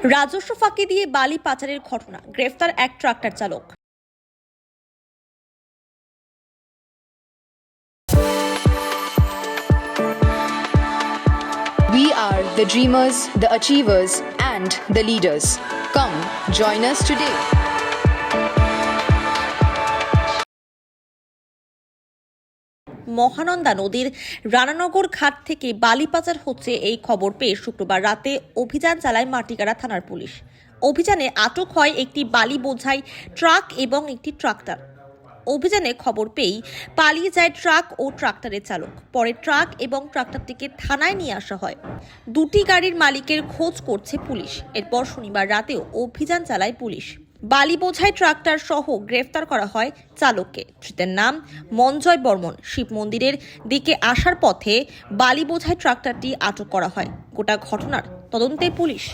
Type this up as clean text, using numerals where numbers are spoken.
রাজস্ব ফাঁকি দিয়ে বালি পাচারের ঘটনা, গ্রেফতার এক ট্রাক্টর চালক। We are the dreamers, the achievers, and the leaders. Come, join us today. Mahananda নদীর রানানগর ঘাট থেকে বালি পাচার হচ্ছে এই খবর পেয়ে শুক্রবার রাতে অভিযান চালায় মাটিগাড়া থানার পুলিশ। অভিযানে আটক হয় একটি বালি বোঝাই ট্রাক এবং একটি ট্রাক্টর। অভিযানে খবর পেয়েই পালিয়ে যায় ট্রাক ও ট্রাক্টরের চালক। পরে ট্রাক এবং ট্রাক্টরটিকে থানায় নিয়ে আসা হয়। দুটি গাড়ির মালিকের খোঁজ করছে পুলিশ। এরপর শনিবার রাতেও অভিযান চালায় পুলিশ। বালি বোঝাই ট্রাক্টর সহ গ্রেফতার করা হয় চালককে। ধৃতের নাম মঞ্জয় বর্মন। শিব মন্দিরের দিকে আসার পথে বালি বোঝাই ট্রাক্টরটি আটক করা হয়। গোটা ঘটনার তদন্তে পুলিশ।